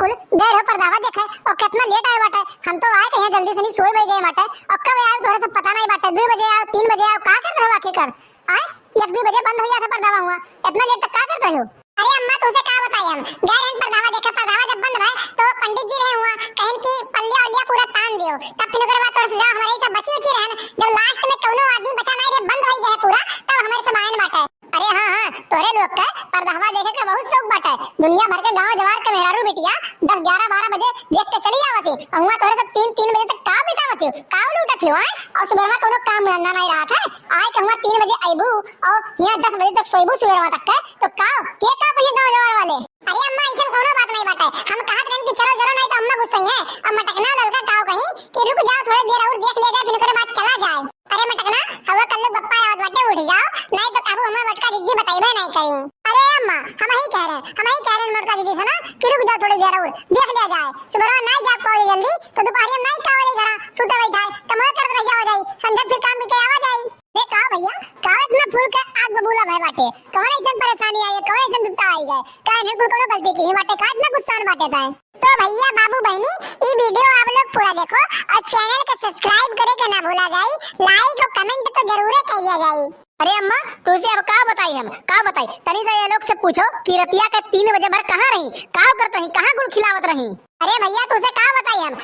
कुल गए हो पर्दावा देखे और कितना लेट आए बाटे। हम तो आए कहीं जल्दी से नहीं सोए भाई गए बाटे और कब आए तोरा सब पता नहीं बाटे। 2 बजे आओ 3 बजे आओ का करते हो आखिरकार? आए 1-2 बजे बंद हो जाता पर्दावा हुआ, इतना लेट तक का करते हो? अरे अम्मा तुझे का बताई हम गए हैं पर्दावा देखे। पर्दावा जब बंद भए तो पंडित जी रहे हुआ कहीं की पल्लिया उल्लिया पूरा तान दियो, तब फिर ओकर बाद तोर से हमारे सब बची उची रहन। जब लास्ट में कोनो आदमी बचा नहीं रे बंद हो गया है पूरा, तब हमारे सब आयन बाटे। अरे हां तोरे लोग का पर्दावा देखे का बहुत शौक बाटे। दुनिया भर के गांव जवार के मेहरारू बिटिया 10 11 12 बजे देख के चली आवती और हुआ तोरे सब 3 बजे तक का बितावती का लूटत हो। और सुबह में कोनो काम धंधा नहीं रहा था, आए के हुआ 3 बजे आईबू और यहां 10 बजे तक सोईबू सुबह तक के तो का पहिए गांव जवार वाले। अरे अम्मा ऐसा कोनो बात नहीं बाटे। हम कहत रहन कि चलो जरो नहीं तो अम्मा गुस्सा है और मटकना ललका काओ कहीं कि रुक जाओ थोड़ी देर और देख लिया जाए फिर ओकर बाद चला जाए। अरे मटकना हवा कल बप्पा आवत बाटे उठ जाओ नहीं तो काबू हमार मटका दीदी बताइबे नहीं कहीं। अरे अम्मा हम ही कह रहे हैं मटका दीदी से ना कि रुक जाओ थोड़ी देर और देख लिया जाए। सुबह नहीं जाग पाओगे जल्दी तो दोपहर में नहीं कावले घर सुते बैठा है कमा कर रह जाओ जाई संध्या फिर काम भी के आवा जाई। रे का भैया का इतना फूल के आग बबूला भय बाटे कौन ऐसा परेशानी आई है कौन ऐसा दुखता आई गए का ने कुल कोनो गलती की बाटे का इतना गुस्सा बाटे था। तो भैया बाबू बहनी ये वीडियो आप लोग पूरा देखो और चैनल को सब्सक्राइब करे के ना भूला जाए, लाइक और कमेंट तो जरूर करिए जाए। अरे अम्मा तुझे अब का बताई हम का बताई तनी से ये लोग से पूछो कि रतिया के 3 बजे भर कहां रही का करत रही कहां गुल खिलावत रही। अरे भैया तुझे का बताई हम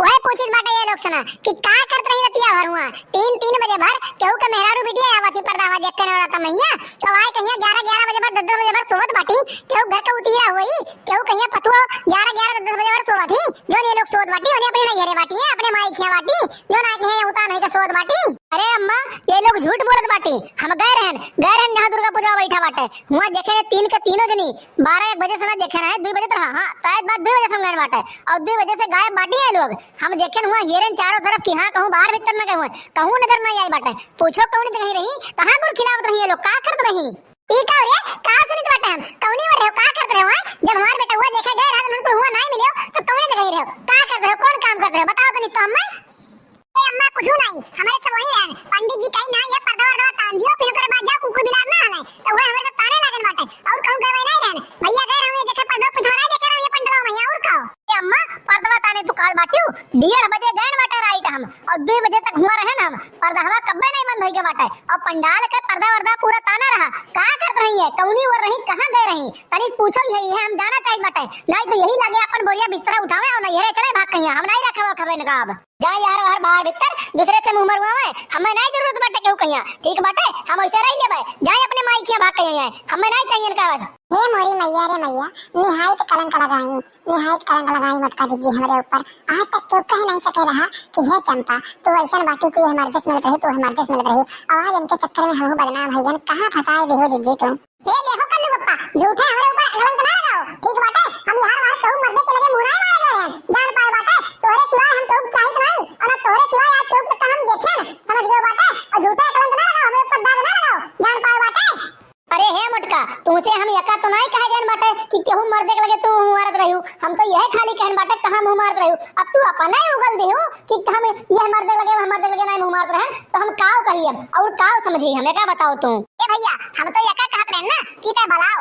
ओहे पूछित बाटे ये लोग से ना कि का करत रही रतिया भर हुआ 3 बजे भर केहू के मेहरारू बिटिया आवती पर्दावा देख के ना था मैया तो आए कहिया 11 बजे भर 10 बजे भर सोवत बाटी केहू घर का उतीरा होई केहू कहिया पतुआ 11 10 बजे भर सोवत ही जो ये लोग सोवत बाटी उन्हें अपने नहीं घरे बाटी है अपने माई खिया बाटी जो ना कहे उता नहीं का सोवत बाटी। अरे अम्मा ये लोग झूठ बोलत बाटी हम गए रहन जहां दुर्गा पूजा बैठा बाटे हुआ देखे 3 के तीनों जनी 12-1 बजे से ना देखे रहे 2 बजे तक हां शायद बात 2 बजे से गए बाटे और 2 बजे से गायब बाटी है लोग। हम देखे हुआ हेरन चारों तरफ कि हां कहूं बाहर भीतर न गए कहूं नजर नहीं आई बाटे पूछो कौन जगह रही कहां गुल खिलावत रही ये लोग का करत रही ई का रे का सुनित बाटे हम कौनी वर रहे का करत रहे हो जब हमार बेटा हुआ देखे गए रात उनको हुआ नहीं मिलियो तो कौन जगह रहे का करत रहे कौन काम करत रहे बताओ तो नहीं तो अम्मा। ए अम्मा कुछ नहीं हमारे सब वही रहन पंडित जी कहीं ना ये पर्दा वर्दा तान दियो फिर ओकर बाद जा कुकुर बिलार ना हले तो वो हमारे ताने लागन बाटे और कहूं गए नहीं रहन भैया गए रहे देखे पर्दा कुछ नहीं देखे रहे ये पंडवा भैया और कहो। ए अम्मा पर्दा ताने तू काल बाटियो 1:30 बजे गए बाटे राइट हम और 2 बजे तक हुआ रहे हम पर्दा हवा कब्बे नहीं बंद होई के बाटे और पंडाल के पर्दा वर्दा पूरा ताना रहा का करत रही है कौनी वर रही कहां गए रही तनी पूछो यही है हम जाना चाहिए बाटे नहीं तो यही लगे अपन बोरिया बिस्तरा उठावे और नहीं चले भाग कहिया हम नहीं रखवा खबे नकाब जा यार बाहर भीतर दूसरे से मुंह मरवा है हमें नहीं जरूरत बाटे केहू कहिया ठीक बाटे हम ऐसे रह लेबे जाए अपने माई के भाग कहिया हमें नहीं चाहिए इनका आवाज। हे मोरी मैया रे मैया निहायत कलंक लगाई मटका दीदी हमारे ऊपर आज तक क्यों कह नहीं सके रहा कि हे चंपा तू ऐसा बाटी तू हमारे देश में रही तू हमारे देश में रही और इनके चक्कर में हम बदनाम भैया कहां फंसाए देहो दीदी तुम। हे देखो कल्लू बप्पा झूठे हमारे ऊपर कलंक ना लगाओ ठीक बाटे हम यार बाहर कहूं मरने के लगे मुंह नहीं मारे गए जान पाए बाटे तोरे सिवाय हम तो चाहिए नहीं और तोरे सिवाय आज क्यों तक हम देखे ना समझ गए बाटे और झूठे कलंक ना लगाओ हमारे ऊपर दाग ना लगाओ जान पाए बाटे। अरे हे मटका तुमसे हम यका तो नहीं कहे गन बाटे कि केहू मर देख लगे तू मुंह मारत रहियो हम तो यह खाली कहन बाटे कहां मुंह मारत रहियो अब तू अपन नहीं उगल देहो कि हम यह मर देख लगे हम मर देख लगे नहीं मुंह मारत रहे तो हम काव कहिए और काव समझी हमें क्या बताओ तू। ए भैया हम तो यका कहत रहन ना कि ते बलाओ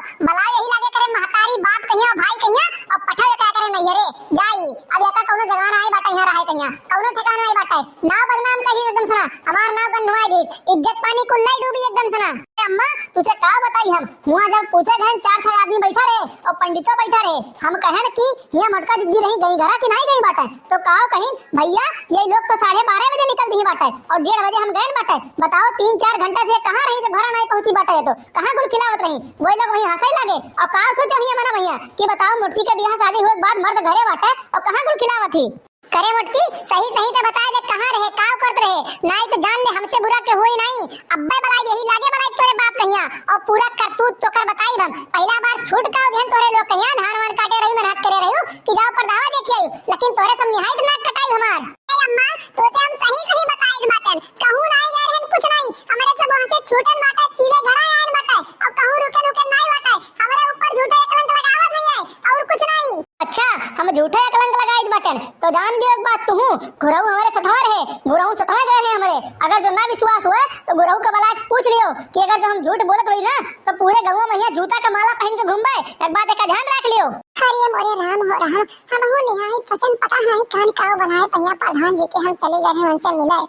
यही लागे करे महतारी बात कहिया भाई कहिया और पठा यका करे नहीं रे जाई अब यका कोनो जगह ना आई बाटे यहां रहे कहिया कोनो ठिकाना नहीं बाटे ना बदनाम कही एकदम सुना हमार नाम बनवाई दे इज्जत पानी कुल नहीं डूबी एकदम सुना। अम्मा तुझे का बताई हम हुआ जब पूछे गए 4-6 आदमी बैठा रहे और पंडितों बैठा रहे हम कहन कि ये मटका दीदी रही गई घरा कि नहीं गई बाटे तो कहो कहीं भैया ये लोग तो 12:30 बजे निकल दी बाटे और 1:30 बजे हम गए बाटे बताओ 3-4 घंटा से कहां रही जब घर नहीं पहुंची बाटे तो कहां गुल खिलावत रही वो लोग वहीं हंसई लागे और का सोच भैया मना भैया कि बताओ मुर्ती के ब्याह शादी हुए बाद मर्द घरे बाटे और कहां गुल खिलावत थी करे मुटकी सही तो बता दे कहां रहे का करत रहे नहीं तो जान ले हमसे बुरा के होई नहीं अब्बे बलाई यही लागे बलाई तोरे बाप कहिया और पूरा करतूत तो कर बताई हम पहला बार छूट का ध्यान तोरे लोग कहिया धान वान काटे रही मेहनत करे रही कि जाओ पर्दावा देखी आई लेकिन तोरे सब निहायत नाक कटाई हमार। ए अम्मा तोते हम सही बताई बाटन कहूं नहीं गए रहन कुछ नहीं हमारे सब वहां से छूटन बाटे सीधे घर आए बाटे और कहूं रुके नहीं बाटे हमारे ऊपर झूठे कलंक लगावत नहीं है और कुछ नहीं। अच्छा हम झूठे कलंक लगाई बाटन तो जान लियो एक बात तू गुरु हमारे सतवार है गुरु सतवा गए हैं हमारे अगर जो ना विश्वास हुआ तो गुरु का बला पूछ लियो कि अगर जो हम झूठ बोलत हुई ना तो पूरे गांव में यहाँ जूता का माला पहन के घूमबे एक बात का ध्यान रख लियो। अरे मोरे राम हो रहा हम हो निहाई पसंद पता नहीं कान काव बनाए पहिया प्रधान जी के हम चले गए हैं उनसे मिले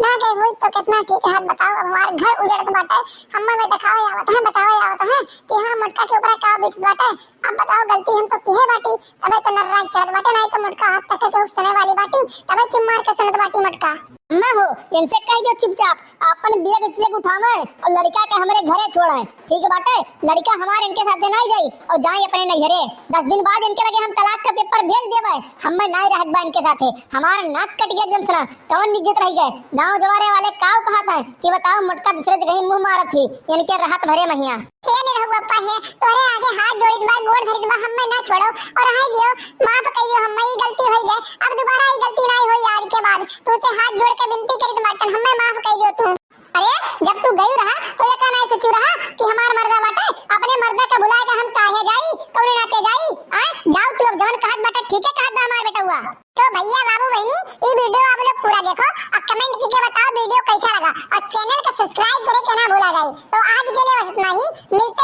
ना गए हुई तो कितना ठीक है बताओ अब हमारे घर उजड़त बाटे हम्मा में दिखावे आवत है बचावे आवत है कि हां मटका के ऊपर काव बीत बाटे अब बताओ गलती हम तो किहे बाटी तबे तो नर्राज चढ़त बाटे नहीं तो मटका हाथ तक के सुने वाली बाटी तबे चुम मार के सुनत बाटी मटका मैं हो इनसे कह दो चुपचाप अपन बैग से उठावे और लड़का के हमारे घरे छोड़े ठीक बाटे लड़का हमारे इनके साथ नहीं जाई और जाए अपने नैहरे 10 दिन बाद इनके लगे हम तलाक का पेपर भेज देबे हम नहीं रहत बा इनके साथे हमारा नाक कट गया एकदम सना कौन इज्जत रह गए गांव जवारे वाले काव कहत है कि बताओ मटका दूसरे जगह मुंह मारत थी इनके रहत भरे महिया हे ने रहू पप्पा है तोरे आगे हाथ जोड़ित बा गोड़ धरित बा हम ना छोड़ो और हाय दियो माफ कहियो हम ही गलती होई गए अब दोबारा ही गलती नहीं होई आज के बाद तुझसे हाथ जोड़ के विनती करित बाटन हमें माफ कहियो तू अरे जब तू गई रहा तो ये कहना ऐसे चू रहा कि हमार मर्दा बाटे अपने मर्दा का बुलाए के हम काहे जाई कौने नाते जाई आ जाओ तू अब जवन कहत बाटे ठीक है कहत बा हमार बेटा हुआ तो भैया बाबू बहनी ये वीडियो आप लोग पूरा देखो और कमेंट करके बताओ वीडियो कैसा लगा और चैनल को सब्सक्राइब करे के ना भूला जाए तो आज के लिए बस इतना ही मिलते